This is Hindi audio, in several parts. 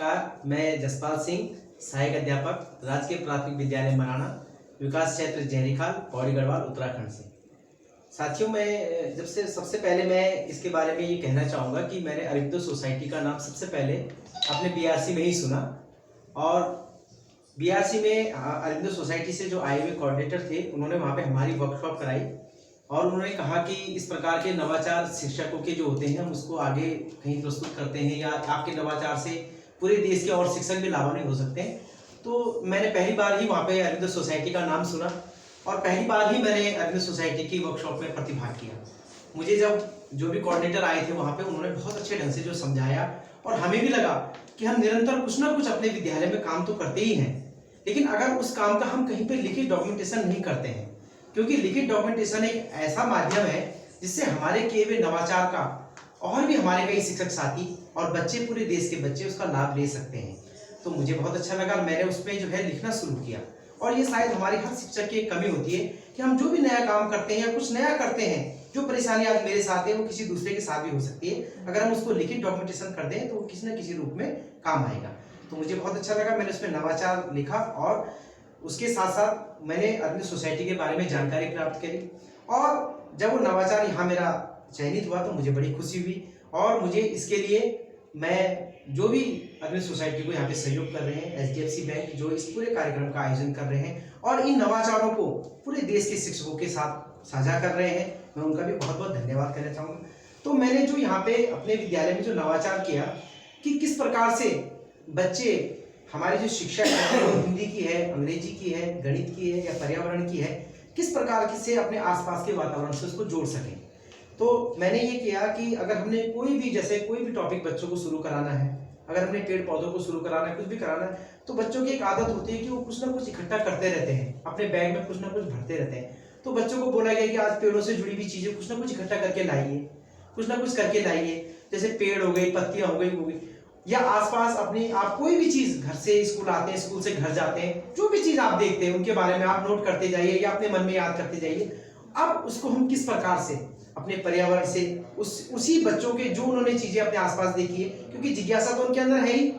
नमस्कार, मैं जसपाल सिंह, सहायक अध्यापक, राजकीय प्राथमिक विद्यालय मराना, विकास क्षेत्र जयहरीखाल, पौड़ी गढ़वाल, उत्तराखंड से। साथियों, मैं सबसे पहले मैं इसके बारे में ये कहना चाहूँगा कि मैंने अरविंदो सोसाइटी का नाम सबसे पहले अपने बीआरसी में ही सुना। और बीआरसी में अरविंदो सोसाइटी से जो आए हुए कोऑर्डिनेटर थे, उन्होंने वहाँ पे हमारी वर्कशॉप कराई और उन्होंने कहा कि इस प्रकार के नवाचार शिक्षकों के जो होते हैं, हम उसको आगे कहीं प्रस्तुत करते हैं या आपके नवाचार से पूरे देश के और शिक्षक भी लाभान्वित हो सकते हैं। तो मैंने पहली बार ही वहाँ पे अरविंदो सोसाइटी का नाम सुना और पहली बार ही मैंने अरविंदो सोसाइटी की वर्कशॉप में प्रतिभाग किया। मुझे जब जो भी कोऑर्डिनेटर आए थे वहाँ पे, उन्होंने बहुत अच्छे ढंग से जो समझाया और हमें भी लगा कि हम निरंतर कुछ ना कुछ अपने विद्यालय में काम तो करते ही हैं, लेकिन अगर उस काम का हम कहीं पे लिखित डॉक्यूमेंटेशन नहीं करते हैं, क्योंकि लिखित डॉक्यूमेंटेशन एक ऐसा माध्यम है जिससे हमारे किए हुए नवाचार का और भी हमारे कई शिक्षक साथी और बच्चे, पूरे देश के बच्चे उसका लाभ ले सकते हैं। तो मुझे बहुत अच्छा लगा, मैंने उसमें जो है लिखना शुरू किया। और ये शायद हमारे हर शिक्षक की एक कमी होती है कि हम जो भी नया काम करते हैं या कुछ नया करते हैं, जो परेशानी आज मेरे साथ है वो किसी दूसरे के साथ भी हो सकती है। अगर हम उसको लिखित डॉक्यूमेंटेशन कर दें तो वो किसी न किसी रूप में काम आएगा। तो मुझे बहुत अच्छा लगा, मैंने उसमें नवाचार लिखा और उसके साथ साथ मैंने अरविंदो सोसाइटी के बारे में जानकारी प्राप्त करी। और जब वो नवाचार यहाँ मेरा चयनित हुआ तो मुझे बड़ी खुशी हुई और मुझे इसके लिए मैं जो भी अरविंदो सोसाइटी को यहाँ पे सहयोग कर रहे हैं, HDFC बैंक जो इस पूरे कार्यक्रम का आयोजन कर रहे हैं और इन नवाचारों को पूरे देश के शिक्षकों के साथ साझा कर रहे हैं, मैं उनका भी बहुत बहुत धन्यवाद करना चाहूँगा। तो मैंने जो यहाँ पे अपने विद्यालय में जो नवाचार किया कि किस प्रकार से बच्चे, हमारी जो शिक्षा है हिंदी की है, अंग्रेजी की है, गणित की है या पर्यावरण की है, किस प्रकार से अपने आसपास के वातावरण से उसको जोड़ सकें। तो मैंने ये किया कि अगर हमने कोई भी टॉपिक बच्चों को शुरू कराना है, अगर हमने पेड़ पौधों को शुरू कराना है, कुछ भी कराना है, तो बच्चों की एक आदत होती है कि वो कुछ ना कुछ इकट्ठा करते रहते हैं, अपने बैग में कुछ ना कुछ भरते रहते हैं। तो बच्चों को बोला गया कि आज पेड़ों से जुड़ी हुई चीजें कुछ ना कुछ इकट्ठा करके लाइए, कुछ ना कुछ करके लाइए, जैसे पेड़ हो गई, पत्तियां हो गई या आसपास अपनी आप कोई भी चीज, घर से स्कूल आते हैं, स्कूल से घर जाते हैं, जो भी चीज आप देखते हैं उनके बारे में आप नोट करते जाइए या अपने मन में याद करते जाइए। अब उसको हम किस प्रकार से अपने पर्यावरण से उसी बच्चों के जो उन्होंने चीजें अपने आसपास देखी है, क्योंकि जिज्ञासा तो उनके अंदर है ही,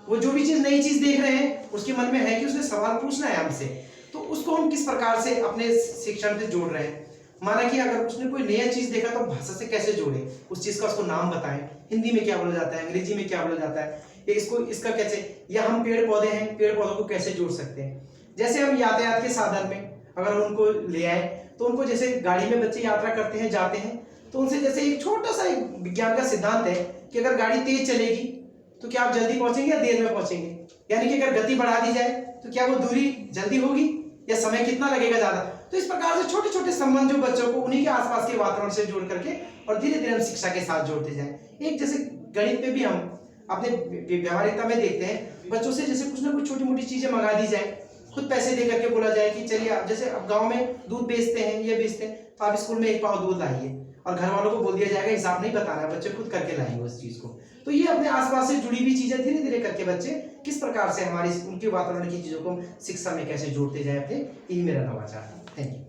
वो जो भी चीज नई चीज देख रहे हैं उसके मन में है कि उसने सवाल पूछना है हमसे, तो उसको हम किस प्रकार से अपने शिक्षण से जोड़ रहे हैं। माना कि अगर उसने कोई नया चीज देखा तो भाषा से कैसे जोड़े, उस चीज का उसको नाम बताएं, हिंदी में क्या बोला जाता है, अंग्रेजी में क्या बोला जाता है, इसका कैसे, या हम पेड़ पौधे हैं, पेड़ पौधों को कैसे जोड़ सकते हैं। जैसे हम यातायात के साधन में अगर उनको ले आए तो उनको, जैसे गाड़ी में बच्चे यात्रा करते हैं, जाते हैं, तो उनसे जैसे एक छोटा सा एक विज्ञान का सिद्धांत है कि अगर गाड़ी तेज चलेगी तो क्या आप जल्दी पहुंचेंगे या देर में पहुंचेंगे, यानी कि अगर गति बढ़ा दी जाए तो क्या वो दूरी जल्दी होगी या समय कितना लगेगा ज्यादा। तो इस प्रकार से छोटे छोटे संबंध जो बच्चों को उन्हीं के आसपास के वातावरण से जोड़ करके और धीरे धीरे हम शिक्षा के साथ जोड़ते जाएं। एक जैसे गणित में भी हम अपने व्यवहारिकता में देखते हैं, बच्चों से जैसे कुछ ना कुछ छोटी मोटी चीजें मंगा दी जाए, खुद पैसे दे करके बोला जाए कि चलिए आप, जैसे अब गांव में दूध बेचते हैं, ये बेचते हैं, तो आप स्कूल में 1 पाव दूध लाइए और घर वालों को बोल दिया जाएगा हिसाब नहीं बताना है, बच्चे खुद करके लाएंगे उस चीज को। तो ये अपने आसपास से जुड़ी हुई चीजें धीरे धीरे करके बच्चे किस प्रकार से हमारी उनके वातावरण की चीजों को शिक्षा में कैसे जोड़ते जाए अपने, यही मेरा नवाचार है। Thank you.